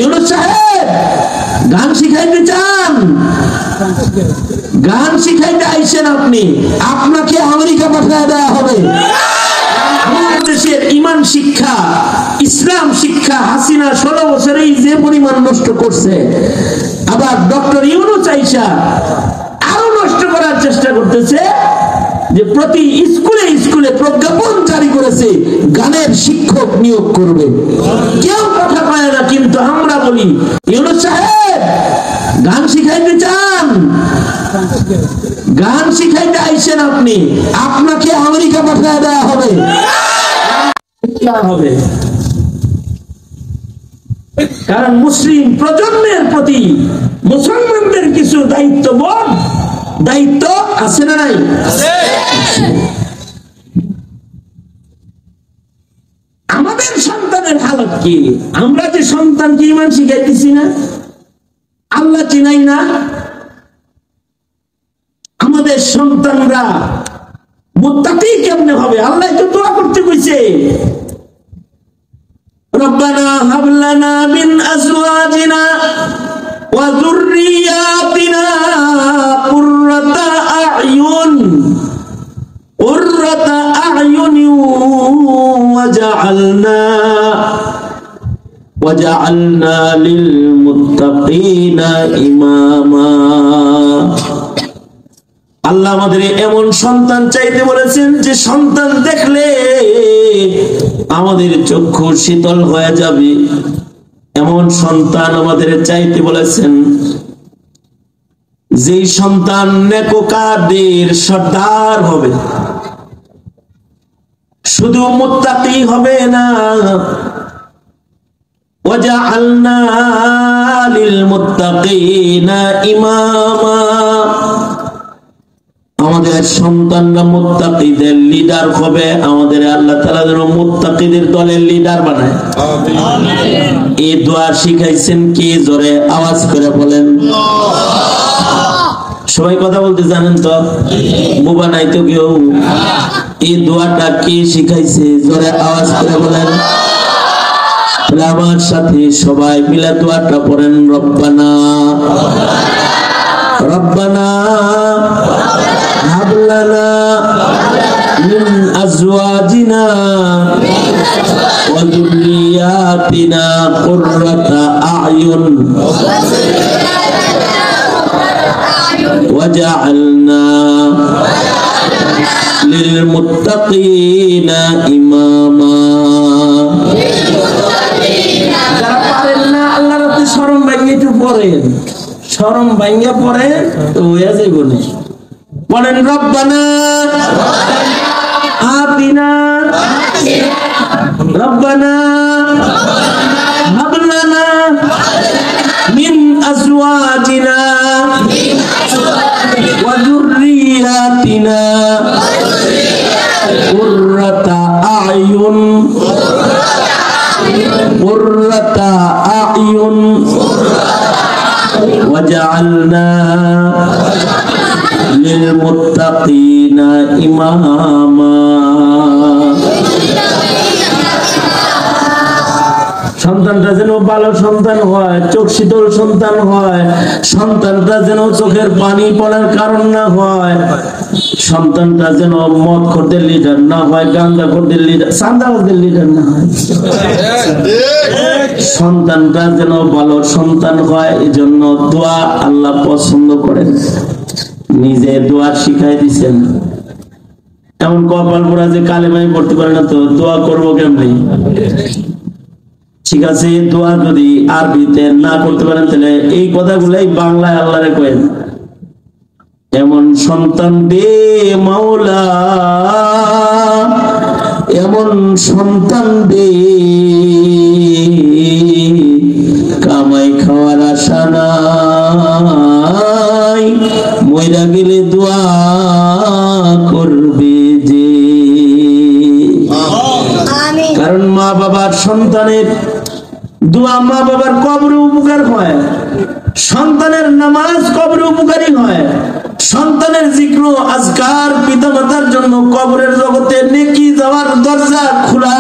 ইউনূস সাহেব গান শিখাইতে চান? গান শিখাইতে আইছেন আপনি, আপনাকে আমেরিকা পাঠায় দেওয়া হবে। আমাদের দেশের ইমান শিক্ষা, ইসলাম শিক্ষা হাসিনা 16 বছরেই যে পরিমাণ নষ্ট করছে, আবার ডক্টর ইউনূস আইসা আরো নষ্ট করার চেষ্টা করতেছে। যে প্রতি স্কুলে স্কুলে প্রজ্ঞাপন জারি করেছে গানের শিক্ষক নিয়োগ করবে। কেউ কথা কয় না, কিন্তু আমরা বলি ইউনূস সাহেব গান শিখাইতে চান? গান শিখাইতে আইছেন আপনি, আপনাকে আমেরিকা পাঠায় দেওয়া হবে। কারণ মুসলিম প্রজন্মের প্রতি মুসলমানদের কিছু দায়িত্ব আছে না নাই? আমাদের সন্তানের হালত কি? আমরা যে সন্তানকে ঈমান শিখাইতেছি না, আল্লাহ চিনাই না, আমাদের সন্তানরা মুত্তাকি কেমনে হবে? আল্লাহ তো দোয়া করতে কইছে, রব্বানা হাব লানা মিন আজওয়াজিনা ওয়া যুররিয়াতিনা কুররাতা আ'য়ুন ওয়াজআলনা লিল মুত্তাকিনা ইমামা। আল্লাহ আমাদের এমন সন্তান চাইতে বলেছেন যে সন্তান দেখলে আমাদের চক্ষু শীতল হয়ে যাবে। এমন সন্তান আমাদের চাইতে বলেছেন যে সন্তান নেককারদের সর্দার হবে। শুধু মুত্তাকি হবে না, ওয়াজআলনা লিল মুত্তাকিনা ইমামা। আমাদের সন্তানরা মুত্তাকিদের লিডার হবে। আমাদের আল্লাহ তাআলা যেন মুত্তাকিদের দলের লিডার বানায়। আমিন। এই দোয়া শিখাইছেন কি? জোরে আওয়াজ করে বলেন। সবাই কথা বলতে জানেন তো? বুবা নাই তো কেউ? এই দোয়াটা কি শিখাইছে? জোরে আওয়াজ করে বলেন। আমার সাথে সবাই মিলে দোয়াটা পড়েন, রব্বানা রব্বানা হাব লানা মিন আজওয়াজিনা ওয়া যুররিয়াতিনা কুররাতা আ'য়ুন ওয়াজআলনা লিল মুত্তাকিনা ইমামা। যারা পারেন না আল্লাহর রাতে শরম ভাঙিয়ে একটু পড়েন, শরম ভাঙিয়ে পড়েন তো হয়ে যাইব না। পড়েন রব্বানা আতিনা রব্বানা হাব লানা মিন আজওয়াজিনা ওয়া যুররিয়াতিনা কুররাতা আ'য়ুন কুররাতা আ'য়ুন ওয়াজআলনা লিল মুত্তাকিনা ইমামা। সন্তানটা যেন ভালো সন্তান হয়, চোখ শীতল সন্তান হয়, সন্তানটা যেন চোখের পানি পড়ার কারণ না হয়, সন্তানটা যেন মদ খোরদের লিডার না হয়, গাঁজা খোরদের লিডার, চাঁদাবাজদের লিডার না হয়, সন্তানটা যেন ভালো সন্তান হয়। এই জন্য দোয়া আল্লাহ পছন্দ করেন, নিজে দোয়া শিখাই দিচ্ছেন। এমন কপাল পোড়া যে কালেমাই পড়তে পারে না, তো দোয়া করবো কেমনি? ঠিক আছে, দোয়া যদি আরবিতে না করতে পারেন তাহলে এই কথাগুলাই বাংলায় আল্লাহরে কয়েন, এমন সন্তান দে মাওলা, এমন সন্তান দে কামাই খাওয়ার আশা নাই, মইরা গেলে দোয়া করবে যে। কারণ মা বাবার সন্তানের দোয়া মা বাবার কবরে উপকার হয়, সন্তানের নামাজ কবরে উপকারী হয়, সন্তানের জিক্র আজকার পিতামাতার জন্য কবরের জগতে নেকি যাওয়ার দরজা খোলা।